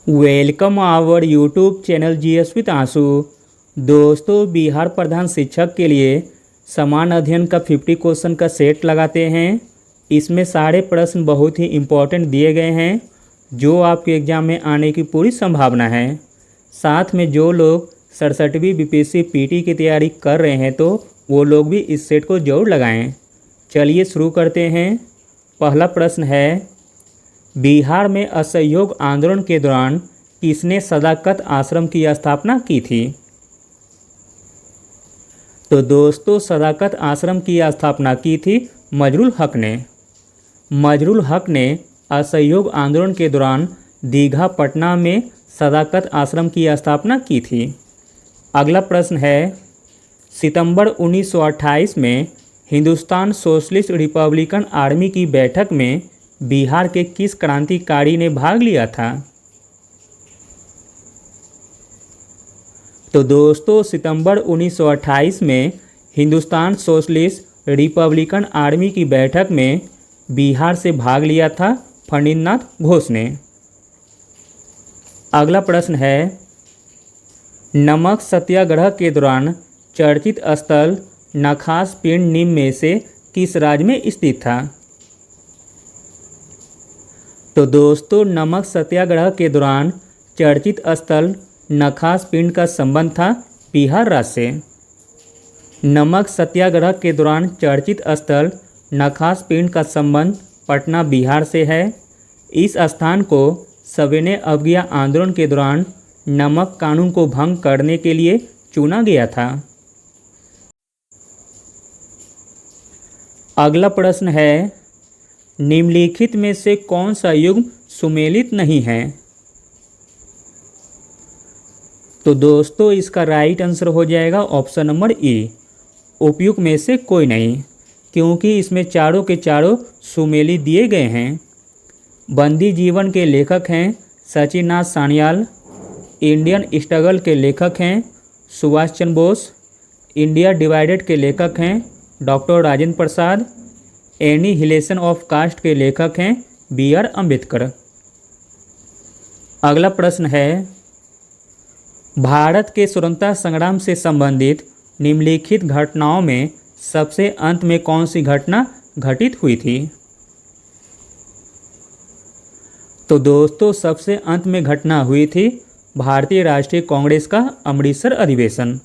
Welcome our YouTube channel GS with Ansu. दोस्तों, बिहार प्रधान शिक्षक के लिए समान अध्ययन का 50 क्वेश्चन का सेट लगाते हैं। इसमें सारे प्रश्न बहुत ही इम्पोर्टेंट दिए गए हैं जो आपके एग्ज़ाम में आने की पूरी संभावना है। साथ में जो लोग 67वीं बीपीएससी पीटी की तैयारी कर रहे हैं तो वो लोग भी इस सेट को जरूर लगाएं। चलिए शुरू करते हैं। पहला प्रश्न है, बिहार में असहयोग आंदोलन के दौरान किसने सदाकत आश्रम की स्थापना की थी? तो दोस्तों, सदाकत आश्रम की स्थापना की थी मजरुल हक ने। मजरुल हक ने असहयोग आंदोलन के दौरान दीघा पटना में सदाकत आश्रम की स्थापना की थी। अगला प्रश्न है, सितंबर 1928 में हिंदुस्तान सोशलिस्ट रिपब्लिकन आर्मी की बैठक में बिहार के किस क्रांतिकारी ने भाग लिया था? तो दोस्तों, सितंबर 1928 में हिंदुस्तान सोशलिस्ट रिपब्लिकन आर्मी की बैठक में बिहार से भाग लिया था फणींद्रनाथ घोष ने। अगला प्रश्न है, नमक सत्याग्रह के दौरान चर्चित स्थल नखास पिंड निम्न में से किस राज्य में स्थित था? तो दोस्तों, नमक सत्याग्रह के दौरान चर्चित स्थल नखास पिंड का संबंध था बिहार राज्य से। नमक सत्याग्रह के दौरान चर्चित स्थल नखास पिंड का संबंध पटना बिहार से है। इस स्थान को सविनय अवज्ञा आंदोलन के दौरान नमक कानून को भंग करने के लिए चुना गया था। अगला प्रश्न है, निम्नलिखित में से कौन सा युग्म सुमेलित नहीं है? तो दोस्तों, इसका राइट आंसर हो जाएगा ऑप्शन नंबर ए, उपयुक्त में से कोई नहीं, क्योंकि इसमें चारों के चारों सुमेलित दिए गए हैं। बंदी जीवन के लेखक हैं सचिन नाथ सान्याल। इंडियन स्ट्रगल के लेखक हैं सुभाष चंद्र बोस। इंडिया डिवाइडेड के लेखक हैं doctor Rajendra Prasad. Annihilation of caste के लेखक हैं बी.आर. अम्बेडकर। अगला प्रश्न है, भारत के स्वतंत्रता संग्राम से संबंधित निम्नलिखित घटनाओं में सबसे अंत में कौन सी घटना घटित हुई थी? तो दोस्तों, सबसे अंत में घटना हुई थी भारतीय राष्ट्रीय कांग्रेस का अमृतसर अधिवेशन।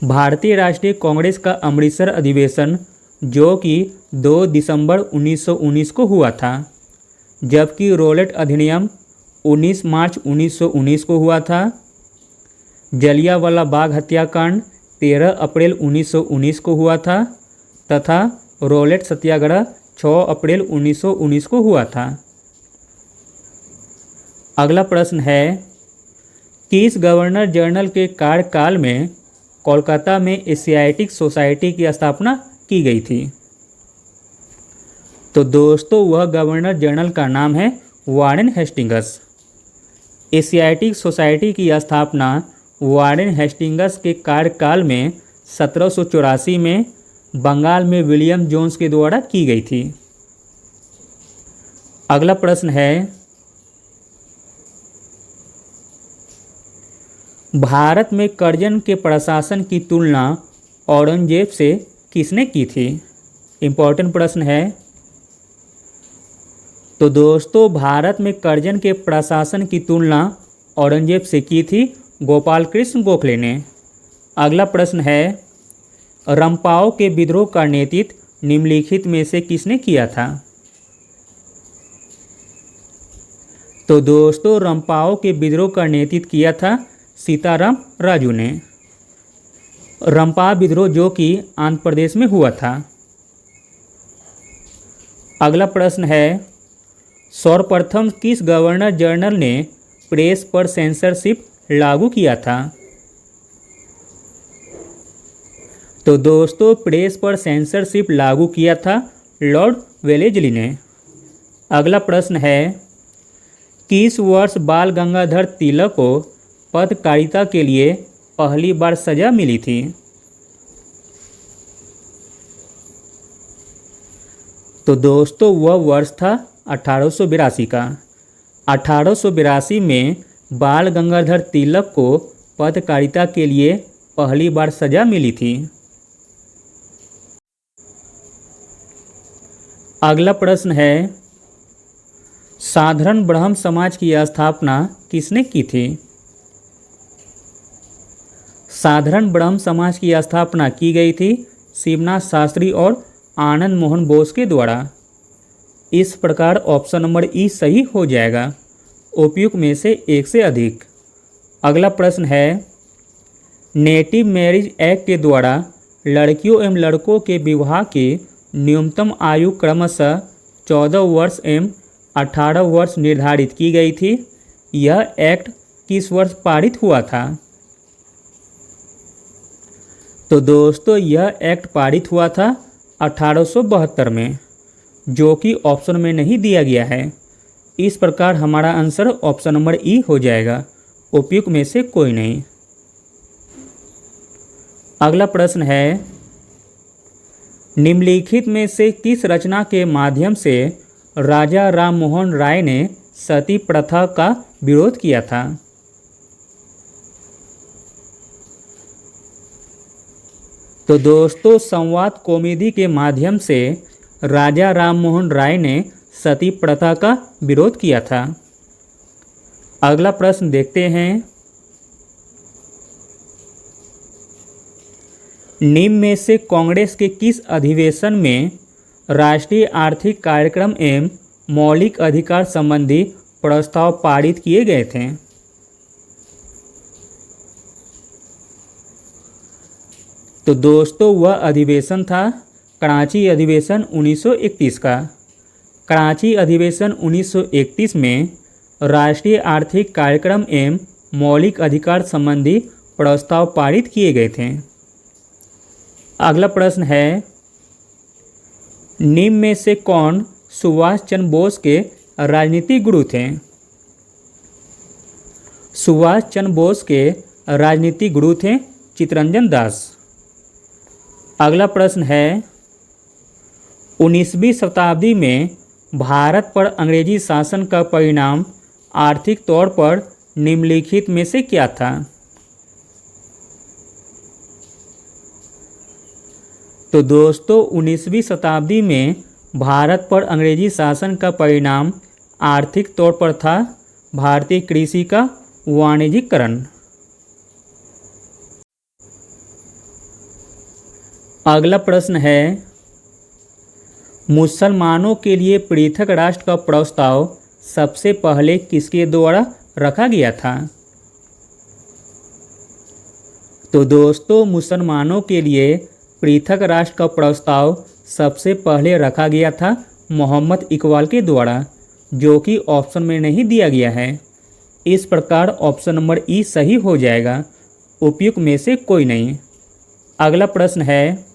भारतीय राष्ट्रीय कांग्रेस का अमृतसर अधिवेशन जो कि 2 दिसंबर 1919 को हुआ था, जबकि रोलेट अधिनियम 19 मार्च 1919 को हुआ था। जलियांवाला बाग हत्याकांड 13 अप्रैल 1919 को हुआ था तथा रोलेट सत्याग्रह 6 अप्रैल 1919 को हुआ था। अगला प्रश्न है, किस गवर्नर जनरल के कार्यकाल में कोलकाता में एशियाटिक सोसाइटी की स्थापना की गई थी? तो दोस्तों, वह गवर्नर जनरल का नाम है वारेन हेस्टिंग्स। एशियाटिक सोसाइटी की स्थापना वारेन हेस्टिंग्स के कार्यकाल में 1784 में बंगाल में विलियम जोन्स के द्वारा की गई थी। अगला प्रश्न है, भारत में कर्जन के प्रशासन की तुलना औरंगजेब से किसने की थी? इम्पोर्टेंट प्रश्न है। तो दोस्तों, भारत में कर्जन के प्रशासन की तुलना औरंगजेब से की थी गोपाल कृष्ण गोखले ने। अगला प्रश्न है, रंपाओ के विद्रोह का नेतृत्व निम्नलिखित में से किसने किया था? तो दोस्तों, रंपाओ के विद्रोह का नेतृत्व किया था सीताराम राजू ने। रंपा विद्रोह जो कि आंध्र प्रदेश में हुआ था। अगला प्रश्न है, सर्वप्रथम किस गवर्नर जनरल ने प्रेस पर सेंसरशिप लागू किया था? तो दोस्तों, प्रेस पर सेंसरशिप लागू किया था लॉर्ड वेलेस्ली ने। अगला प्रश्न है, किस वर्ष बाल गंगाधर तिलक को पत्रकारिता के लिए पहली बार सजा मिली थी? तो दोस्तों, वह वर्ष था 1882 का। 1882 में बाल गंगाधर तिलक को पत्रकारिता के लिए पहली बार सजा मिली थी। अगला प्रश्न है, साधारण ब्रह्म समाज की स्थापना किसने की थी? साधारण ब्रह्म समाज की स्थापना की गई थी शिवनाथ शास्त्री और आनंद मोहन बोस के द्वारा। इस प्रकार ऑप्शन नंबर ई सही हो जाएगा, उपयुक्त में से एक से अधिक। अगला प्रश्न है, नेटिव मैरिज एक्ट के द्वारा लड़कियों एवं लड़कों के विवाह की न्यूनतम आयु क्रमशः 14 वर्ष एवं 18 वर्ष निर्धारित की गई थी। यह एक्ट किस वर्ष पारित हुआ था? तो दोस्तों यह एक्ट पारित हुआ था 1872 में, जो कि ऑप्शन में नहीं दिया गया है। इस प्रकार हमारा आंसर ऑप्शन नंबर ई हो जाएगा, उपयुक्त में से कोई नहीं। अगला प्रश्न है, निम्नलिखित में से किस रचना के माध्यम से राजा राम मोहन राय ने सती प्रथा का विरोध किया था? तो दोस्तों संवाद कॉमेडी के माध्यम से राजा राम मोहन राय ने सती प्रथा का विरोध किया था। अगला प्रश्न देखते हैं, निम्न में से कांग्रेस के किस अधिवेशन में राष्ट्रीय आर्थिक कार्यक्रम एवं मौलिक अधिकार संबंधी प्रस्ताव पारित किए गए थे? तो दोस्तों वह अधिवेशन था कराची अधिवेशन 1931 का। कराची अधिवेशन 1931 में राष्ट्रीय आर्थिक कार्यक्रम एवं मौलिक अधिकार संबंधी प्रस्ताव पारित किए गए थे। अगला प्रश्न है, निम्न में से कौन सुभाष चंद्र बोस के राजनीतिक गुरु थे? सुभाष चंद्र बोस के राजनीतिक गुरु थे चित्तरंजन दास। अगला प्रश्न है, 19वीं शताब्दी में भारत पर अंग्रेजी शासन का परिणाम आर्थिक तौर पर निम्नलिखित में से क्या था? तो दोस्तों 19वीं शताब्दी में भारत पर अंग्रेजी शासन का परिणाम आर्थिक तौर पर था भारतीय कृषि का वाणिज्यीकरण। अगला प्रश्न है, मुसलमानों के लिए पृथक राष्ट्र का प्रस्ताव सबसे पहले किसके द्वारा रखा गया था? तो दोस्तों मुसलमानों के लिए पृथक राष्ट्र का प्रस्ताव सबसे पहले रखा गया था मोहम्मद इकबाल के द्वारा, जो कि ऑप्शन में नहीं दिया गया है। इस प्रकार ऑप्शन नंबर ई सही हो जाएगा, उपयुक्त में से कोई नहीं। अगला प्रश्न है,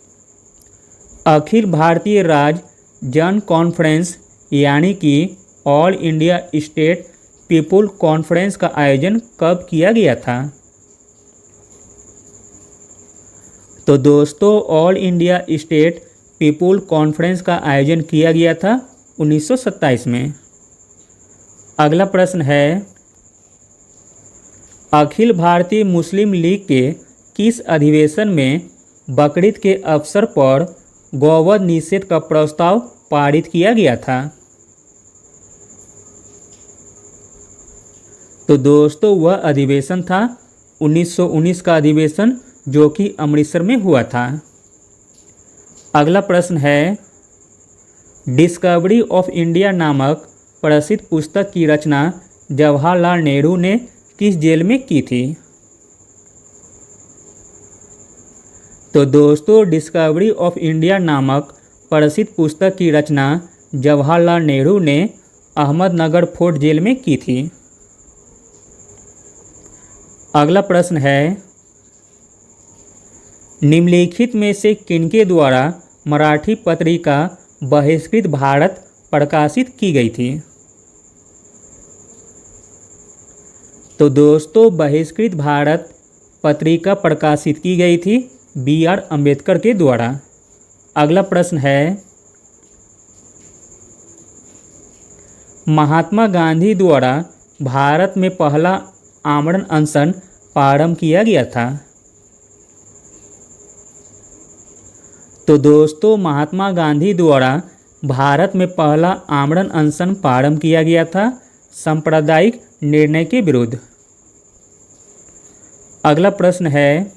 अखिल भारतीय राज्य जन कॉन्फ्रेंस यानी कि all India state people conference का आयोजन कब किया गया था? तो दोस्तों all India state people conference का आयोजन किया गया था 1927 में। अगला प्रश्न है, अखिल भारतीय मुस्लिम लीग के किस अधिवेशन में बकरीद के अवसर पर गौवध निषेध का प्रस्ताव पारित किया गया था? तो दोस्तों वह अधिवेशन था 1919 का अधिवेशन, जो कि अमृतसर में हुआ था। अगला प्रश्न है, डिस्कवरी ऑफ इंडिया नामक प्रसिद्ध पुस्तक की रचना जवाहरलाल नेहरू ने किस जेल में की थी? तो दोस्तों डिस्कवरी ऑफ इंडिया नामक प्रसिद्ध पुस्तक की रचना जवाहरलाल नेहरू ने अहमदनगर फोर्ट जेल में की थी। अगला प्रश्न है, निम्नलिखित में से किनके द्वारा मराठी पत्रिका बहिष्कृत भारत प्रकाशित की गई थी? तो दोस्तों बहिष्कृत भारत पत्रिका प्रकाशित की गई थी बी.आर. अम्बेडकर के द्वारा। अगला प्रश्न है, महात्मा गांधी द्वारा भारत में पहला आमरण अनशन प्रारंभ किया गया था? तो दोस्तों महात्मा गांधी द्वारा भारत में पहला आमरण अनशन प्रारंभ किया गया था सांप्रदायिक निर्णय के विरुद्ध। अगला प्रश्न है,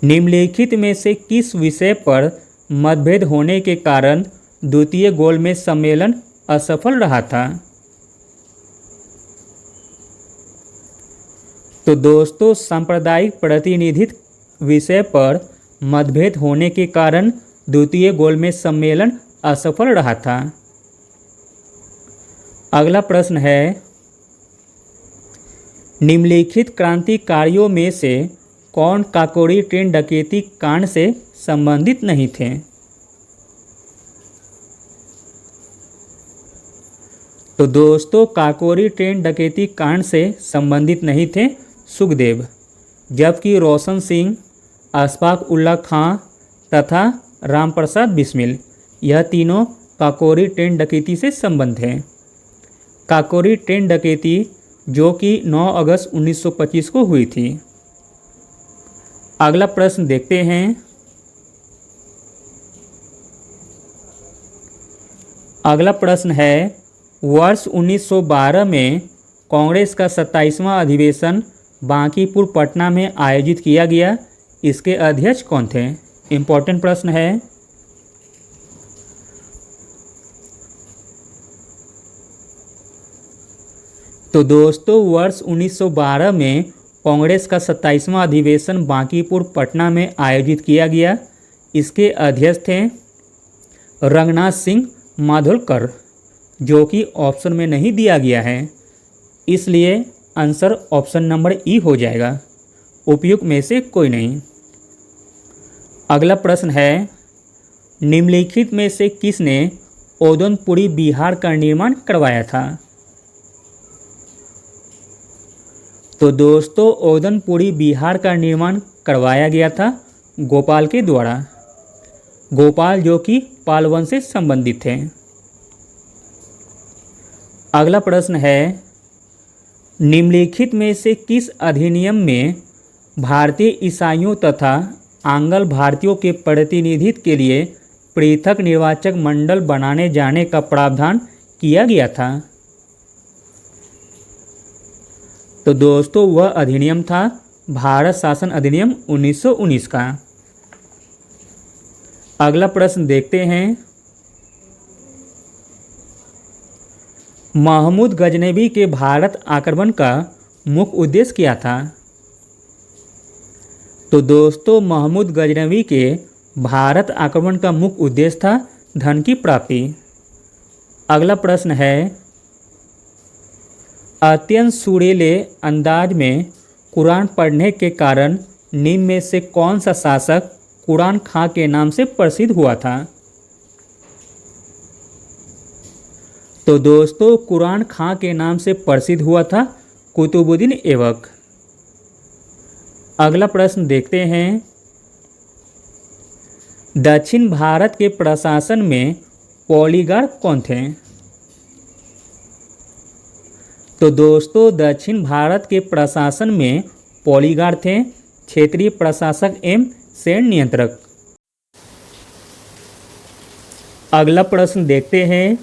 निम्नलिखित में से किस विषय पर मतभेद होने के कारण द्वितीय गोलमेज सम्मेलन असफल रहा था? तो दोस्तों सांप्रदायिक प्रतिनिधित्व विषय पर मतभेद होने के कारण द्वितीय गोलमेज सम्मेलन असफल रहा था। अगला प्रश्न है, निम्नलिखित क्रांतिकारियों में से कौन काकोरी ट्रेन डकैती कांड से संबंधित नहीं थे? तो दोस्तों काकोरी ट्रेन डकैती कांड से संबंधित नहीं थे सुखदेव, जबकि रोशन सिंह, अशफाक उल्लाह खां तथा रामप्रसाद बिस्मिल यह तीनों काकोरी ट्रेन डकैती से संबंध हैं। काकोरी ट्रेन डकैती जो कि 9 अगस्त 1925 को हुई थी। अगला प्रश्न देखते हैं, अगला प्रश्न है, वर्ष 1912 में कांग्रेस का 27वां अधिवेशन बांकीपुर पटना में आयोजित किया गया, इसके अध्यक्ष कौन थे? इम्पोर्टेंट प्रश्न है। तो दोस्तों वर्ष 1912 में कांग्रेस का 27वां अधिवेशन बांकीपुर पटना में आयोजित किया गया, इसके अध्यक्ष थे रंगनाथ सिंह माधोलकर, जो कि ऑप्शन में नहीं दिया गया है, इसलिए आंसर ऑप्शन नंबर ई हो जाएगा, उपयुक्त में से कोई नहीं। अगला प्रश्न है, निम्नलिखित में से किसने ओदनपुरी बिहार का निर्माण करवाया था? तो दोस्तों ओदनपुरी बिहार का निर्माण करवाया गया था गोपाल के द्वारा, गोपाल जो कि पाल वंश से संबंधित थे। अगला प्रश्न है, निम्नलिखित में से किस अधिनियम में भारतीय ईसाइयों तथा आंग्ल भारतीयों के प्रतिनिधित्व के लिए पृथक निर्वाचक मंडल बनाने जाने का प्रावधान किया गया था? तो दोस्तों वह अधिनियम था भारत शासन अधिनियम 1919 का। अगला प्रश्न देखते हैं, महमूद गजनवी के भारत आक्रमण का मुख्य उद्देश्य क्या था? तो दोस्तों महमूद गजनवी के भारत आक्रमण का मुख्य उद्देश्य था धन की प्राप्ति। अगला प्रश्न है, अत्यंत सुरीले अंदाज में कुरान पढ़ने के कारण निम्न में से कौन सा शासक कुरान खां के नाम से प्रसिद्ध हुआ था? तो दोस्तों कुरान खां के नाम से प्रसिद्ध हुआ था कुतुबुद्दीन ऐबक। अगला प्रश्न देखते हैं, दक्षिण भारत के प्रशासन में पॉलीगार्ड कौन थे? तो दोस्तों दक्षिण भारत के प्रशासन में पॉलीगार्ड थे क्षेत्रीय प्रशासक एवं सैन्य नियंत्रक। अगला प्रश्न देखते हैं,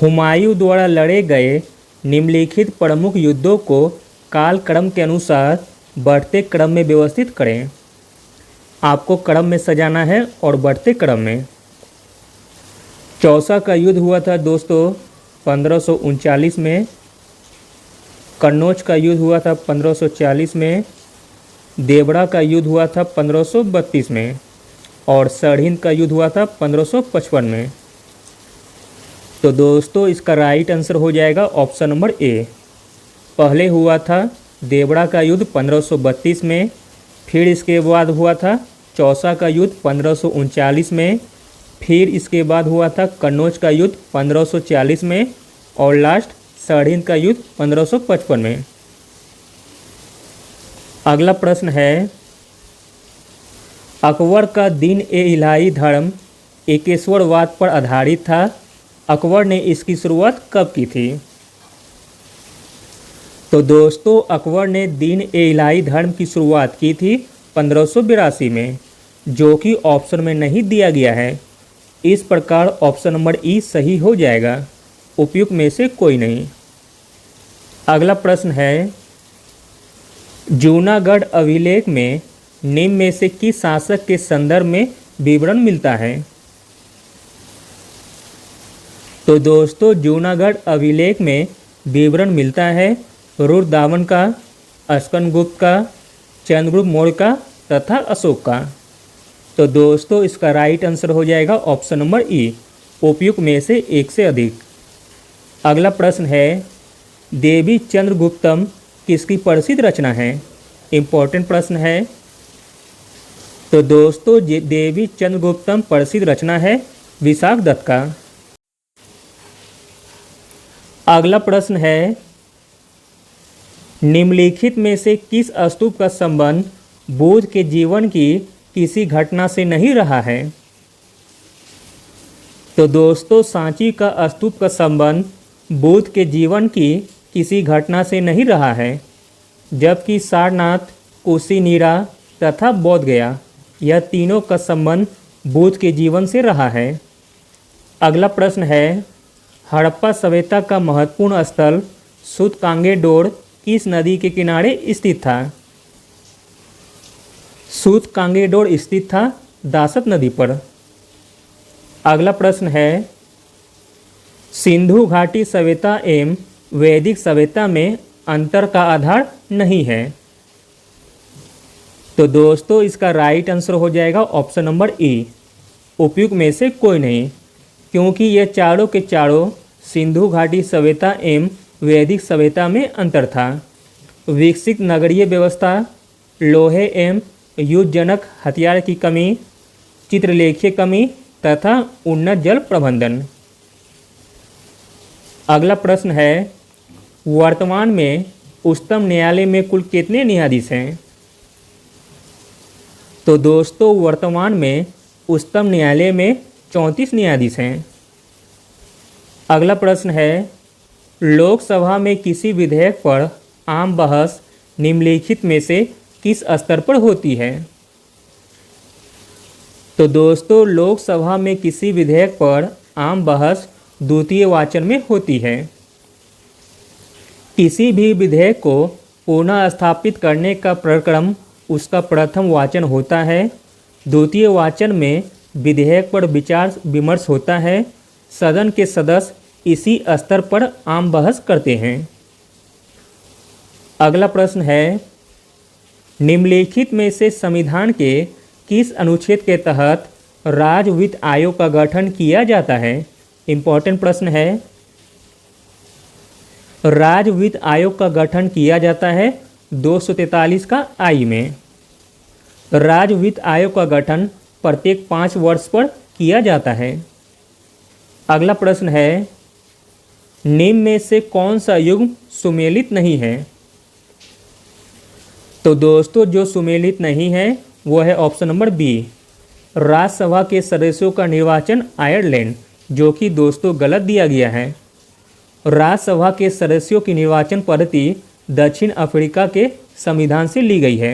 हुमायूं द्वारा लड़े गए निम्नलिखित प्रमुख युद्धों को कालक्रम के अनुसार बढ़ते क्रम में व्यवस्थित करें। आपको क्रम में सजाना है और बढ़ते क्रम में। चौसा का युद्ध हुआ था दोस्तों 1539 में, कन्नौज का युद्ध हुआ था 1540 में, देवड़ा का युद्ध हुआ था 1532 में और सरहिंद का युद्ध हुआ था 1555 में। तो दोस्तों इसका राइट आंसर हो जाएगा ऑप्शन नंबर ए। पहले हुआ था देवड़ा का युद्ध 1532 में, फिर इसके बाद हुआ था चौसा का युद्ध 1539 में, फिर इसके बाद हुआ था कन्नौज का युद्ध 1540 में और लास्ट सरहिंद का युद्ध 1555 में। अगला प्रश्न है, अकबर का दीन ए इलाही धर्म एकेश्वरवाद पर आधारित था। अकबर ने इसकी शुरुआत कब की थी? तो दोस्तों अकबर ने दीन ए इलाही धर्म की शुरुआत की थी 1582 में, जो कि ऑप्शन में नहीं दिया गया है। इस प्रकार ऑप्शन नंबर ई सही हो जाएगा, उपयुक्त में से कोई नहीं। अगला प्रश्न है, जूनागढ़ अभिलेख में निम्न में से किस शासक के संदर्भ में विवरण मिलता है? तो दोस्तों जूनागढ़ अभिलेख में विवरण मिलता है रुद्रदामन का, अस्कंदगुप्त का, चंद्रगुप्त मौर्य का तथा अशोक का। तो दोस्तों इसका राइट आंसर हो जाएगा ऑप्शन नंबर ई, उपयुक्त में से एक से अधिक। अगला प्रश्न है, देवी चंद्रगुप्तम किसकी प्रसिद्ध रचना है? इम्पोर्टेंट प्रश्न है। तो दोस्तों देवी चंद्रगुप्तम प्रसिद्ध रचना है विशाखदत्त का। अगला प्रश्न है, निम्नलिखित में से किस स्तूप का संबंध बुद्ध के जीवन की किसी घटना से नहीं रहा है? तो दोस्तों सांची का स्तूप का संबंध बुद्ध के जीवन की किसी घटना से नहीं रहा है, जबकि सारनाथ, कुशीनीरा तथा बोध गया यह तीनों का संबंध बुद्ध के जीवन से रहा है। अगला प्रश्न है, हड़प्पा सभ्यता का महत्वपूर्ण स्थल सूतकांगेडोर किस नदी के किनारे स्थित था? सूतकांगेडोर स्थित था दासत नदी पर। अगला प्रश्न है, सिंधु घाटी सभ्यता एवं वैदिक सभ्यता में अंतर का आधार नहीं है। तो दोस्तों इसका राइट आंसर हो जाएगा ऑप्शन नंबर ई, उपयुक्त में से कोई नहीं, क्योंकि ये चारों के चारों सिंधु घाटी सभ्यता एवं वैदिक सभ्यता में अंतर था। विकसित नगरीय व्यवस्था, लोहे एवं युद्धजनक हथियार की कमी, चित्रलेखीय कमी तथा उन्नत जल प्रबंधन। अगला प्रश्न है, वर्तमान में उच्चतम न्यायालय में कुल कितने न्यायाधीश हैं? तो दोस्तों वर्तमान में उच्चतम न्यायालय में 34 न्यायाधीश हैं। अगला प्रश्न है, लोकसभा में किसी विधेयक पर आम बहस निम्नलिखित में से किस स्तर पर होती है? तो दोस्तों लोकसभा में किसी विधेयक पर आम बहस द्वितीय वाचन में होती है। किसी भी विधेयक को पुनः स्थापित करने का प्रक्रम उसका प्रथम वाचन होता है। द्वितीय वाचन में विधेयक पर विचार विमर्श होता है। सदन के सदस्य इसी स्तर पर आम बहस करते हैं। अगला प्रश्न है, निम्नलिखित में से संविधान के किस अनुच्छेद के तहत राज्य वित्त आयोग का गठन किया जाता है? इम्पोर्टेंट प्रश्न है। राज्य वित्त आयोग का गठन किया जाता है 243 का आई में। राज्य वित्त आयोग का गठन प्रत्येक 5 वर्ष पर किया जाता है। अगला प्रश्न है, निम्न में से कौन सा युग्म सुमेलित नहीं है? तो दोस्तों जो सुमेलित नहीं है वो है ऑप्शन नंबर बी, राज्यसभा के सदस्यों का निर्वाचन आयरलैंड, जो कि दोस्तों गलत दिया गया है। राज्यसभा के सदस्यों की निर्वाचन पद्धति दक्षिण अफ्रीका के संविधान से ली गई है।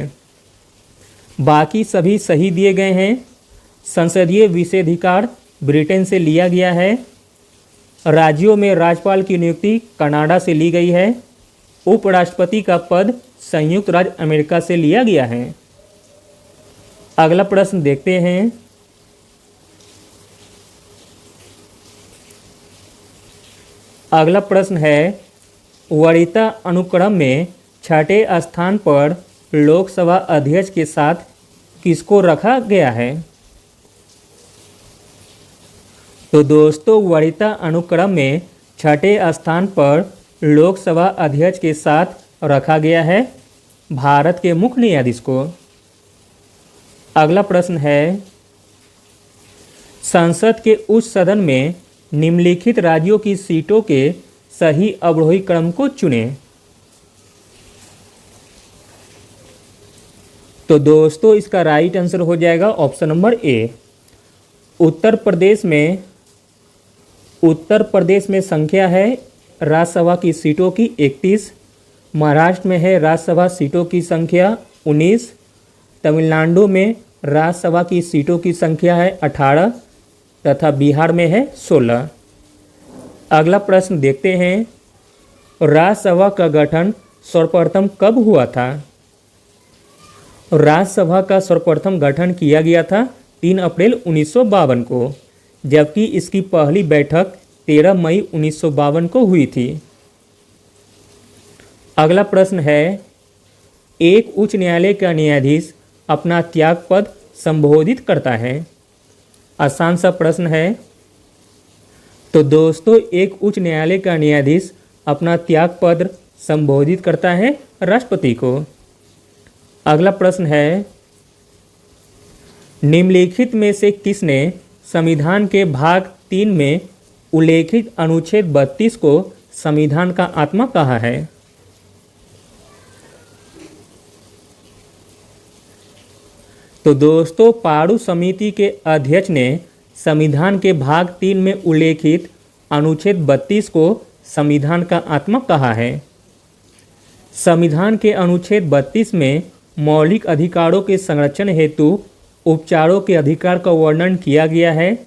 बाकी सभी सही दिए गए हैं। संसदीय विशेषाधिकार ब्रिटेन से लिया गया है। राज्यों में राज्यपाल की नियुक्ति कनाडा से ली गई है। उपराष्ट्रपति का पद संयुक्त राज्य अमेरिका से लिया गया है। अगला प्रश्न देखते हैं। अगला प्रश्न है, वरीयता अनुक्रम में छठे स्थान पर लोकसभा अध्यक्ष के साथ किसको रखा गया है? तो दोस्तों वरीयता अनुक्रम में छठे स्थान पर लोकसभा अध्यक्ष के साथ रखा गया है भारत के मुख्य न्यायाधीश को। अगला प्रश्न है, संसद के उच्च सदन में निम्नलिखित राज्यों की सीटों के सही अवरोही क्रम को चुनें। तो दोस्तों इसका राइट आंसर हो जाएगा option number A. Uttar Pradesh में उत्तर प्रदेश में संख्या है राज्यसभा की सीटों की 31, महाराष्ट्र में है राज्यसभा सीटों की संख्या 19, तमिलनाडु में राज्यसभा की सीटों की संख्या है 18 तथा बिहार में है 16। अगला प्रश्न देखते हैं, राज्यसभा का गठन सर्वप्रथम कब हुआ था? राज्यसभा का सर्वप्रथम गठन किया गया था 3 अप्रैल 1952 को, जबकि इसकी पहली बैठक 13 मई 1952 को हुई थी। अगला प्रश्न है, एक उच्च न्यायालय का न्यायाधीश अपना त्यागपद संबोधित करता है। आसान सा प्रश्न है। तो दोस्तों, एक उच्च न्यायालय का न्यायाधीश अपना त्यागपद संबोधित करता है राष्ट्रपति को। अगला प्रश्न है, निम्नलिखित में से किसने संविधान के भाग 3 में उल्लेखित अनुच्छेद 32 को संविधान का आत्मा कहा है? तो दोस्तों, पारू समिति के अध्यक्ष ने संविधान के भाग 3 में उल्लेखित अनुच्छेद 32 को संविधान का आत्मा कहा है। संविधान के अनुच्छेद 32 में मौलिक अधिकारों के संरक्षण हेतु उपचारों के अधिकार का वर्णन किया गया है।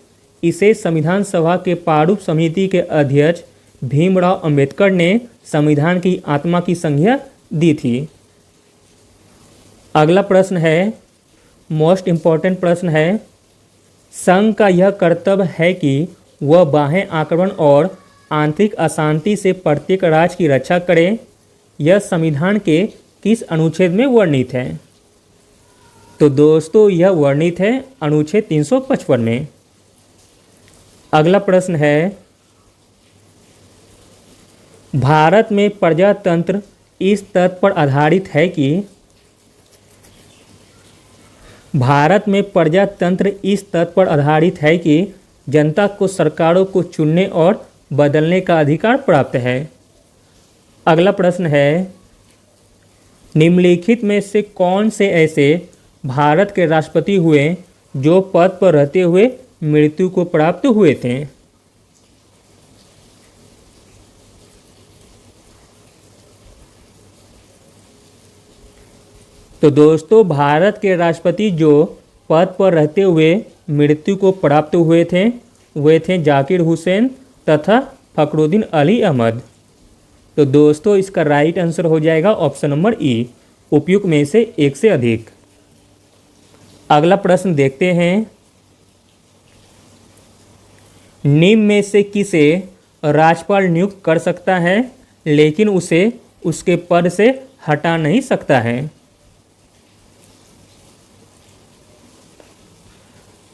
इसे संविधान सभा के प्रारूप समिति के अध्यक्ष भीमराव अंबेडकर ने संविधान की आत्मा की संज्ञा दी थी। अगला प्रश्न है, मोस्ट इम्पॉर्टेंट प्रश्न है, संघ का यह कर्तव्य है कि वह बाह्य आक्रमण और आंतरिक अशांति से प्रत्येक राज्य की रक्षा करे। यह संविधान के किस अनुच्छेद में वर्णित है? तो दोस्तों, यह वर्णित है अनुच्छेद 355 में। अगला प्रश्न है, भारत में प्रजातंत्र इस तथ्य पर आधारित है कि भारत में प्रजातंत्र इस तथ्य पर आधारित है कि जनता को सरकारों को चुनने और बदलने का अधिकार प्राप्त है। अगला प्रश्न है, निम्नलिखित में से कौन से ऐसे भारत के राष्ट्रपति हुए जो पद पर रहते हुए मृत्यु को प्राप्त हुए थे? तो दोस्तों, भारत के राष्ट्रपति जो पद पर रहते हुए मृत्यु को प्राप्त हुए थे वे थे जाकिर हुसैन तथा फखरुद्दीन अली अहमद। तो दोस्तों, इसका राइट आंसर हो जाएगा ऑप्शन नंबर ई, उपयुक्त में से एक से अधिक। अगला प्रश्न देखते हैं, निम्न में से किसे राज्यपाल नियुक्त कर सकता है लेकिन उसे उसके पद से हटा नहीं सकता है?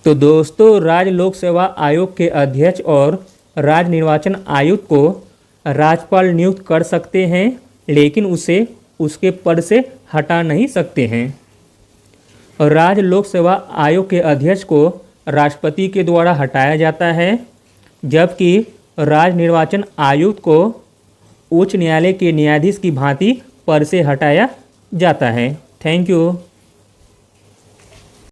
तो दोस्तों, राज्य लोक सेवा आयोग के अध्यक्ष और राज्य निर्वाचन आयुक्त को राज्यपाल नियुक्त कर सकते हैं लेकिन उसे उसके पद से हटा नहीं सकते हैं। और राज्य लोक सेवा आयोग के अध्यक्ष को राष्ट्रपति के द्वारा हटाया जाता है, जबकि राज्य निर्वाचन आयुक्त को उच्च न्यायालय के न्यायाधीश की भांति पद से हटाया जाता है। Thank you.